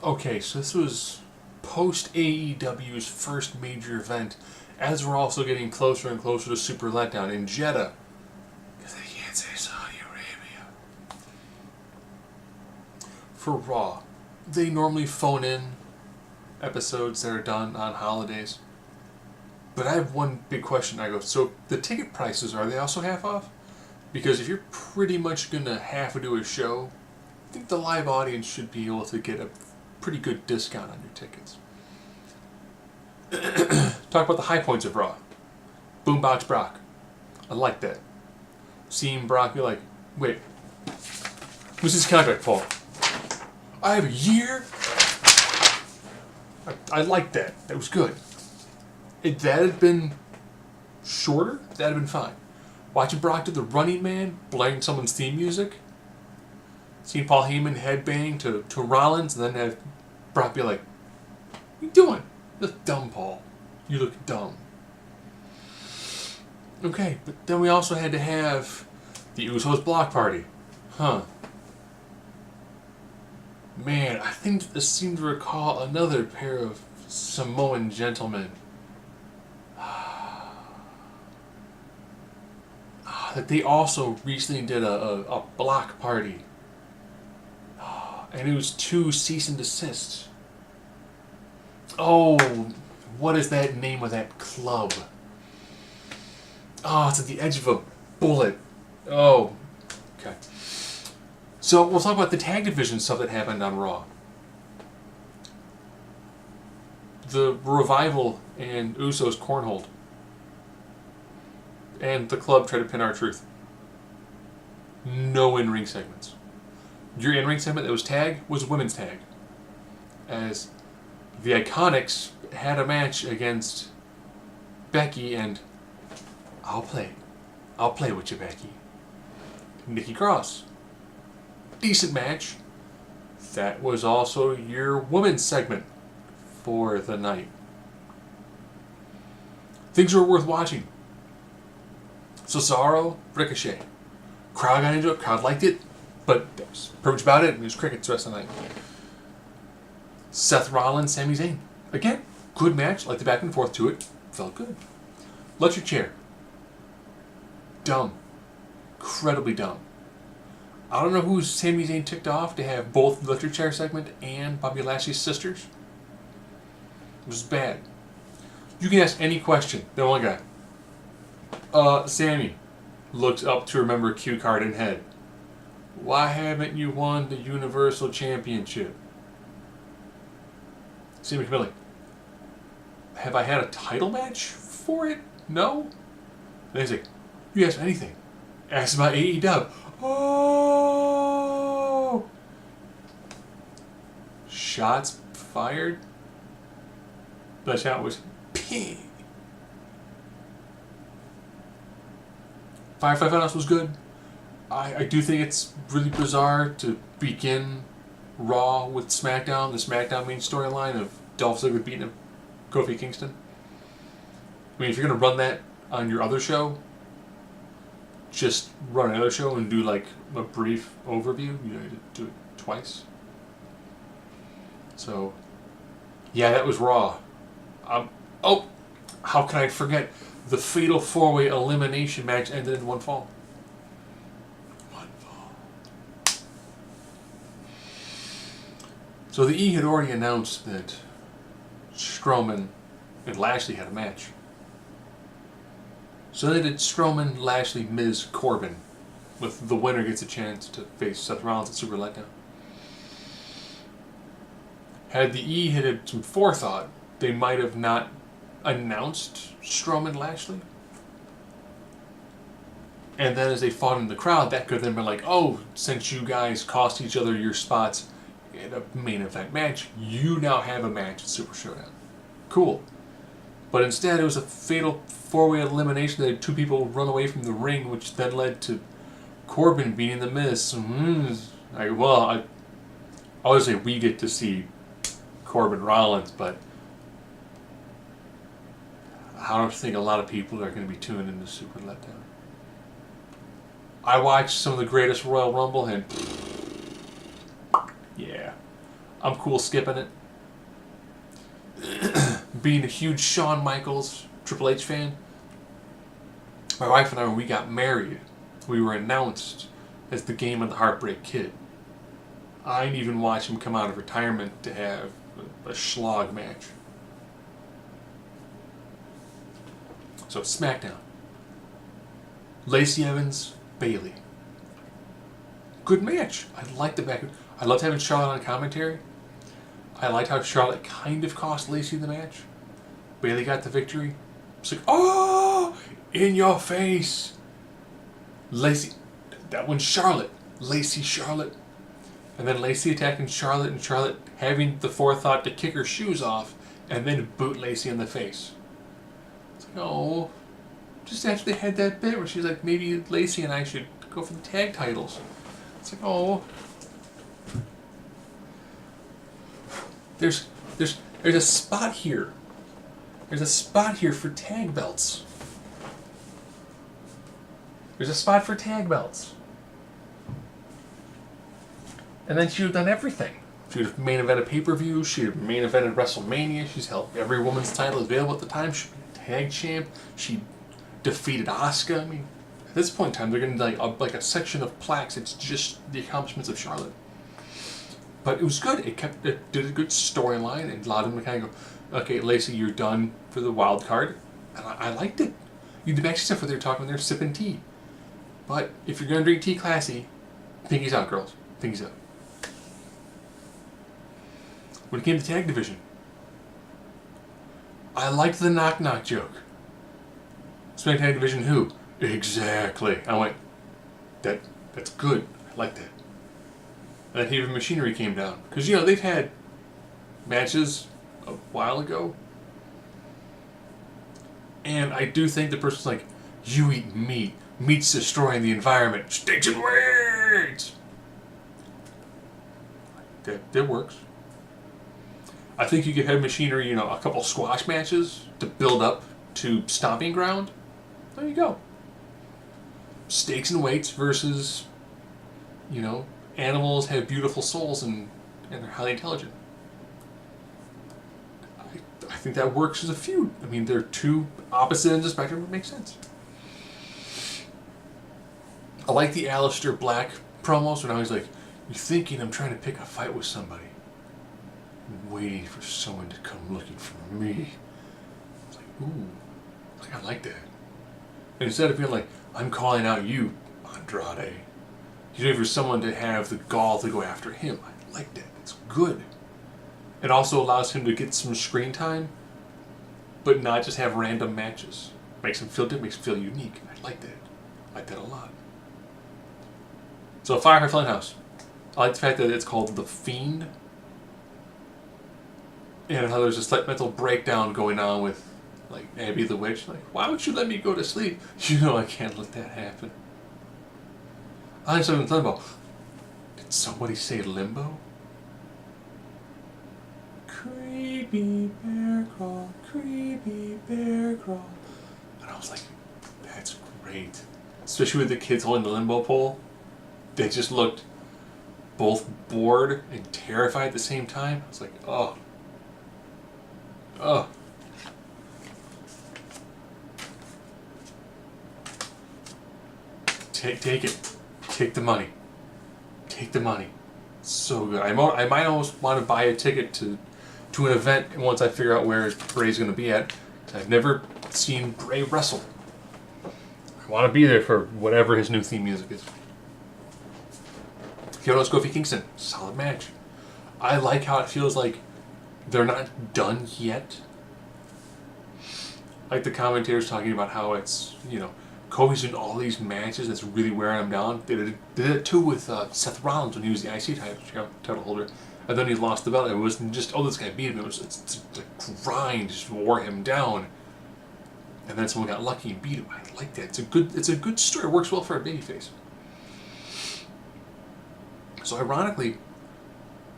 Okay, so this was post AEW's first major event, as we're also getting closer and closer to Super Letdown in Jeddah. Because they can't say Saudi Arabia. For Raw, they normally phone in episodes that are done on holidays. But I have one big question. I go, so the ticket prices, are they also half off? Because if you're pretty much going to have to do a show, I think the live audience should be able to get a pretty good discount on your tickets. Talk about the high points of Raw. Boombox Brock. I like that. Seeing Brock be like, wait, who's this contract, Paul? I have a year? I like that. That was good. If that had been shorter, that had been fine. Watching Brock do the Running Man, blaring someone's theme music. Seeing Paul Heyman headbang to Rollins, and then have Brock be like, what are you doing? You look dumb, Paul. You look dumb. Okay, but then we also had to have the Usos block party. Huh. Man, I think I seem to recall another pair of Samoan gentlemen that they also recently did a block party. And it was 2 cease and desist. Oh, what is that name of that club? Oh, it's at the edge of a bullet. Oh, okay. So we'll talk about the tag division stuff that happened on Raw. The Revival and Usos cornholed. And the club tried to pin R-Truth. No in-ring segments. Your in-ring segment that was tag was women's tag. As the Iconics had a match against Becky and I'll play with you, Becky. Nikki Cross. Decent match. That was also your women's segment for the night. Things were worth watching. Cesaro, Ricochet. Crowd got into it, crowd liked it, but that was pretty much about it. It was crickets the rest of the night. Seth Rollins, Sami Zayn. Again, good match, like the back and forth to it. Felt good. Electric chair. Dumb. Incredibly dumb. I don't know who Sami Zayn ticked off to have both the electric chair segment and Bobby Lashley's sisters. It was bad. You can ask any question. The only guy. Sammy looks up to remember a cue card in head. Why haven't you won the Universal Championship? Sammy Camille. Have I had a title match for it? No? And he's like, you ask anything. Ask about AEW. Oh! Shots fired. That shot was ping. Firefly Funhouse was good. I do think it's really bizarre to begin Raw with SmackDown, the SmackDown main storyline of Dolph Ziggler beating up Kofi Kingston. I mean, if you're going to run that on your other show, just run another show and do like a brief overview. You know, do it twice. So, yeah, that was Raw. Oh, how can I forget? The Fatal 4-Way Elimination match ended in one fall. One fall. So the E had already announced that Strowman and Lashley had a match. So they did Strowman, Lashley, Miz, Corbin, with the winner gets a chance to face Seth Rollins at Super Letdown. Had the E had some forethought, they might have not announced Strowman, Lashley. And then as they fought in the crowd, that could then be like, oh, since you guys cost each other your spots in a main event match, you now have a match at Super Showdown. Cool. But instead, it was a fatal 4-way elimination that had 2 people run away from the ring, which then led to Corbin beating The Miz. I always say we get to see Corbin Rollins, but I don't think a lot of people are going to be tuned into Super Letdown. I watched some of the greatest Royal Rumble, and yeah, I'm cool skipping it. Being a huge Shawn Michaels, Triple H fan, my wife and I, when we got married, we were announced as the Game of the Heartbreak Kid. I didn't even watch him come out of retirement to have a schlog match. So SmackDown. Lacey Evans, Bayley. Good match. I liked the back. I loved having Charlotte on commentary. I liked how Charlotte kind of cost Lacey the match. Bayley got the victory. It's like, oh, in your face. Lacey, that one's Charlotte. Lacey, Charlotte. And then Lacey attacking Charlotte, and Charlotte having the forethought to kick her shoes off and then boot Lacey in the face. It's like, oh, just after they had that bit where she's like, maybe Lacey and I should go for the tag titles. It's like, oh. There's a spot here. There's a spot here for tag belts. There's a spot for tag belts. And then she would have done everything. She would have main evented pay-per-view. She would have main evented WrestleMania. She's held every woman's title available at the time. She'd be a tag champ. She defeated Asuka. I mean, at this point in time, they're going to like a section of plaques. It's just the accomplishments of Charlotte. But it was good. It did a good storyline and allowed them to kind of go, okay, Lacey, you're done for the wild card. And I liked it. You did actually stuff where they're talking, they're sipping tea. But if you're going to drink tea classy, pinkies out, girls. Pinkies out. When it came to tag division, I liked the knock-knock joke. SmackDown Tag Division who? Exactly. I went, that's good. I like that. And then Heavy Machinery came down. Because, you know, they've had matches a while ago. And I do think the person's like, you eat meat. Meat's destroying the environment. Sticks and weights! That works. I think you give Heavy Machinery, you know, a couple squash matches to build up to Stomping Ground. There you go. Stakes and weights versus, you know, animals have beautiful souls and they're highly intelligent. I think that works as a feud. I mean, they're two opposite ends of the spectrum. It makes sense. I like the Aleister Black promos when I was like, you're thinking I'm trying to pick a fight with somebody. I'm waiting for someone to come looking for me. It's like, ooh, I like that. And instead of being like, I'm calling out you, Andrade, you know, for someone to have the gall to go after him. I like that. It's good. It also allows him to get some screen time, but not just have random matches. Makes him feel different, makes him feel unique. I like that. I like that a lot. So Firefly Funhouse. I like the fact that it's called The Fiend. And how there's a slight mental breakdown going on with, like, Abby the Witch. Like, why would you let me go to sleep? You know I can't let that happen. I like something in Limbo. Did somebody say Limbo? Creepy bear crawl, creepy bear crawl. And I was like, that's great. Especially with the kids holding the limbo pole. They just looked both bored and terrified at the same time. I was like, oh. Oh. Take it. Take the money. Take the money. It's so good. I might almost want to buy a ticket to an event once I figure out where Bray's going to be at. I've never seen Bray wrestle. I want to be there for whatever his new theme music is. Kyoto Kofi Kingston, solid match. I like how it feels like they're not done yet. Like the commentators talking about how it's, you know, Kofi's in all these matches that's really wearing him down. They did it too with Seth Rollins when he was the IC title holder. And then he lost the belt. It wasn't just, oh, this guy beat him. It was the grind just wore him down. And then someone got lucky and beat him. I like that. It's a good story. It works well for a babyface. So ironically,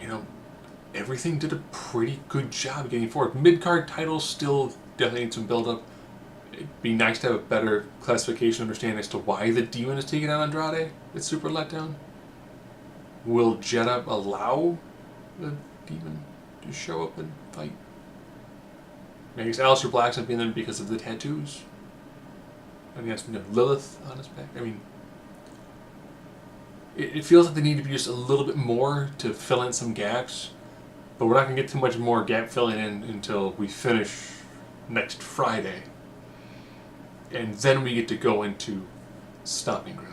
you know, everything did a pretty good job getting forward. Mid-card titles still definitely need some build-up. It'd be nice to have a better classification understanding as to why the Demon is taking out Andrade. It's super letdown. Will Jeddah allow the demon to show up and fight. I guess Aleister Black's not being there because of the tattoos. And he has Lilith on his back. I mean, it feels like they need to be just a little bit more to fill in some gaps. But we're not going to get too much more gap filling in until we finish next Friday. And then we get to go into Stomping Ground.